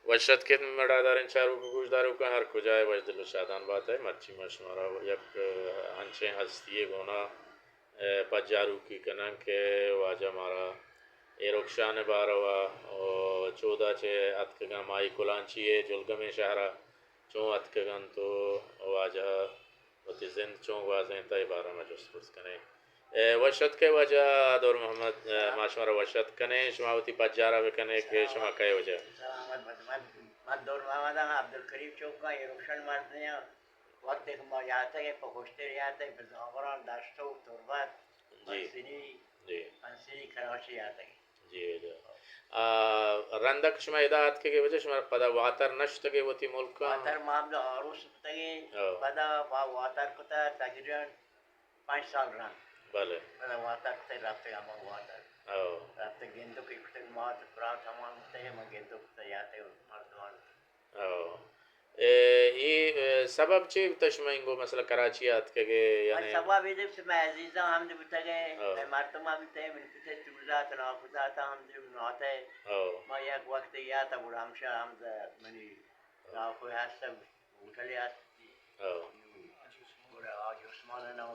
वशत के मडादारन चारू को गुजदारो का हर कुजाए वजदिल शादान बात है मर्ची मशमारा यक हंचे हस्ती गोना पजारू की कनन के वाजा मारा एरोक्षान बारवा और 14 चे अतकगा माई कुलांची है जुलगमे शहरा चो अतकगन तो वाजा वती जिंद चो वाजें तय बारा मजूस पुरस कने वशत के वजह दौर मोहम्मद माशमारा वशत कने शुमावती पजारा कने के शुमा कहे वजह दौर मोहम्मद अब्दुल करीम चौक का एरोक्षण मारते हैं वक्त एक याद है पहुँचते रहते हैं बिजावरा दाश्तो तुरबत जी पंसीनी कराची आता है जी रंदक शुमा इदात के वजह शुमा पदा वातर नष्ट के वती मुल्क वातर मामला आरुस तगे पदा वातर कुता तकरीबन 5 साल रन भले पदा वातर ते रात हम वातर रात गेंदो के कुते मात प्रात हम ते हम गेंदो कुते याते मर्दवान ये सबब चे तशमाइंगो मसला कराची आत के यानी सबब इधर से मैं अजीजा हम दे बितगे मैं मर्तमा भी थे मैं कुते तुला तना खुदा था हम दे नाते मैं एक वक्त या था बुरा हम मनी ना कोई सब उठले आती बुरा आज उस्मान ना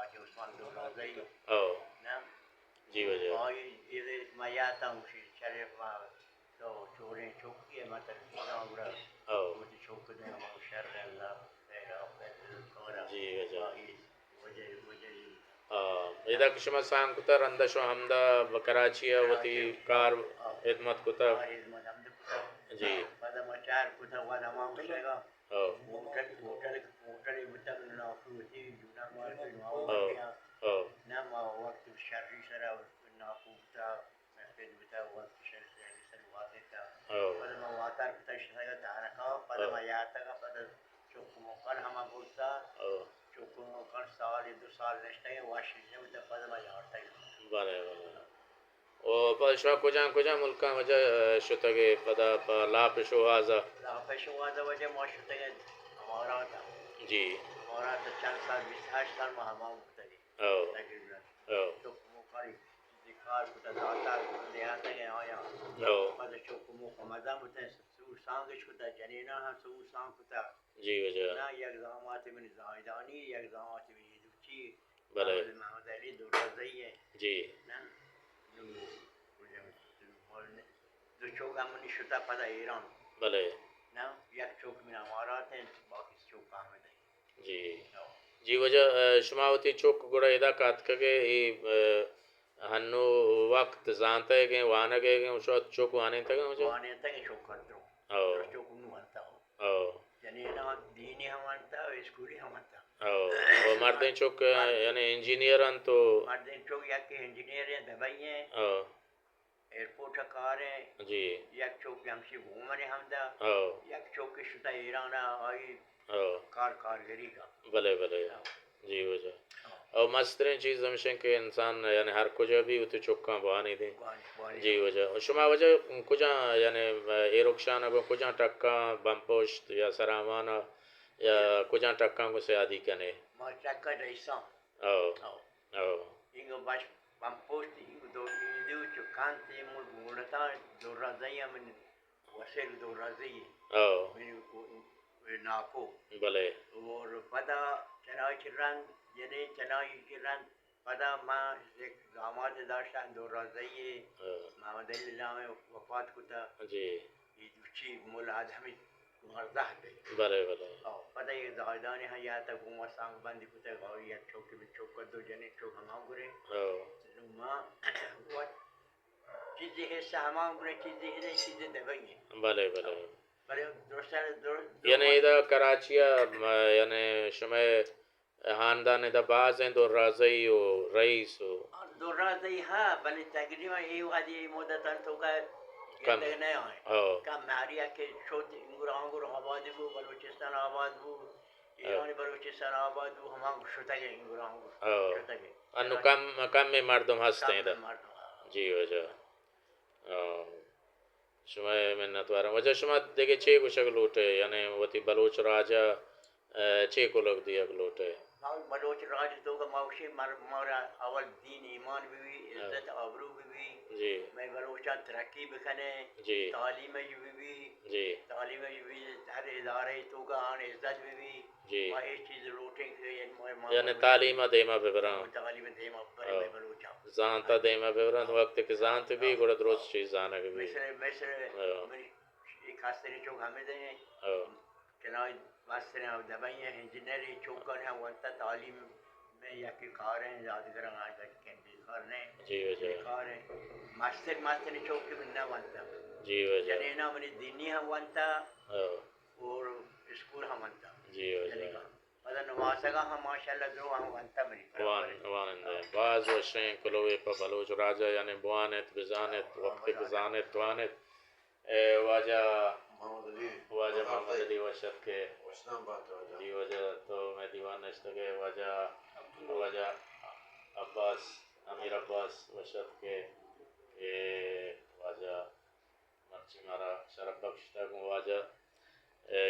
आज उस्मान दो राज़ी ना जी वजह और ये मैं या था चले तो चोरे चौकी है मतलब ना बुरा मुझे चौक दे हम शहर अल्लाह जी वजह इधर कुछ सांग कुता रंदशो हमदा कराची वती कार खिदमत कुता जी पदा मचार कुता वादा मां करेगा मोटर बुता ना कुती जुना मार के ना मा वक्त शर्री सरा ना कुता मैं बुता वक्त शर्री सर वादे था पदा मा वातार कुता शगा तारा का पदा मा याता का पदा चुप मुकर हम बोलता चुप मुकर साल 2 साल नेक्स्ट है वाशिंग में पदा मा याता है बारे ओ पशवा कुजा मुल्का वजह शुतगे पदा ला पेशवाजा वजह मौशुतगे हमारा था जी हमारा तो 4 साल 28 साल में हम तक तकरीबन तो मुकर दिखार कुता दाता ले आते हैं आया पदा चुप मुकर मजा मुते सांग कुता जनेना हम सांग कुता जी वजह ना यगजामात में जायदानी यगजामात में दुची भले मोहम्मद अली दो रज़ी है जी ना दो चौक हमने शुता पता ईरान भले ना एक चौक में हमारा थे बाकी चौक हमें जी वजह शुमावती चौक गुड़ा इदा कात के हन्नो वक्त जानते हैं कि वाना के उस चौक वाने तक चौक कर दो चौक नु बनता हो यानी ना दीनी हम बनता है स्कूली हम बनता और मर्दे चौक यानी इंजीनियर अन तो मर्दे चौक या के इंजीनियर हैं दवाई हैं एयरपोर्ट कार है जी एक चौक हमसे घूमने हमदा एक चौक के शुदा ईरान आई कारीगरी का भले जी वजह और मस्तरे चीज़ हमशे के इंसान यानी हर कुछ भी उते चौका बहाने दे जी वजह शुमा वजह कुछ यानी एरोक्षान अब कुछ टक्का बमपोस्ट या सरामाना या कुछ टक्का को से आदि कने मैं टक्का जैसा इंगो बस बमपोस्ट इंगो दो चुकांते मुड़ता दो राज़िया में वसेल दो राज़ी नाको भले और पदा चनाई चिरान यानी चनाई चिरान पदा माँ एक दामाद दाश्ता दो राज़ी माँ दिल्ली में वफात कुता जी ये दूसरी मुलाद हमें मर्दा है भले पता ये ज़ायदाने हैं या तक घूमा सांग बंदी कुता गाँव या चौकी में चौक कर दो जने चौक हमारे गुरे माँ वो चीज़ें है सामान गुरे चीज़ें दबाई भले दोस्त यानी इधर कराचिया यानी शुमे हानदान इधर बाज़ हैं दो राज़ी हो रईस हो दो राज़ी हाँ भले तकरीबन ये वादी मुद्दत तो का कम नहीं है कम मारिया के छोटे इंगुर आबाद वो बलूचिस्तान आबाद वो ईरानी बलूचिस्तान आबाद वो हम शुता के इंगुर शुता के अनु कम में मर्दम हंसते हैं इधर जी वजह शुमा मिन्नत वारा वजह शुमा देखे छे को शक लूटे यानी वती बलूच राजा छे को लोग दिया लोटे मां बलोच राज तो का मावशी मारा अवल दीन ईमान भी इज्जत आबरू भी जी मैं बलोचा तरक्की बखने जी तालीम भी जी तालीम भी हर इदारे तो का आन इज्जत भी जी मां एक चीज लोटे के यानी तालीमा देमा बेबरा तालीम दे पर मैं बलोचा जानता देमा बेबरा वक्त के जानत भी गुड़ दुरुस्त चीज जाना के भी मिस्र मेरी एक खास तरीके चौक हमें दे चना वास्ते ना दवाइयां हैं इंजीनियरिंग चौक है वंता तालीम में या के कार हैं यादगार आज के करने जी वजह कार है मास्टर चौक के बिना वंता जी वजह जने ना मनी दीनी हम वंता और स्कूल हम वंता जी वजह पता नवासगा हम माशाल्लाह दो हम वंता मनी वानंदे बाज वशें कलोवे पर बलोच राजा यानी बुआनत बिजानत वक्त बिजानत तुआनत वाजा मोहम्मद अली वशत के जी वजह तो मैं दीवान नश्तगे वाजा अब्बास अमीर अब्बास वशत के वाजा मर्ची मारा शरफ बख्श तक वाजा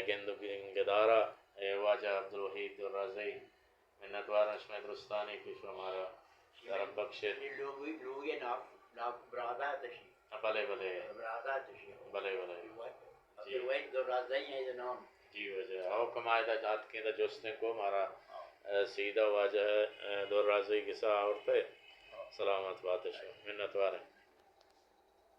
गेंदु गिदारा वाजा अब्दुल वहीद राज़ी मिन्नतवार अशमत रुस्तानी की हमारा शरफ बख्श लोग ये ना ब्रादा तशी भले भले ब्रादा तशी भले भले जी वही दो राज़ी है ये नाम जी वजह आओ कमायदा जात के दा जोस्ने को हमारा सीधा वाजह दो राज़ी किसा औरते सलामत बात मिन्नतवार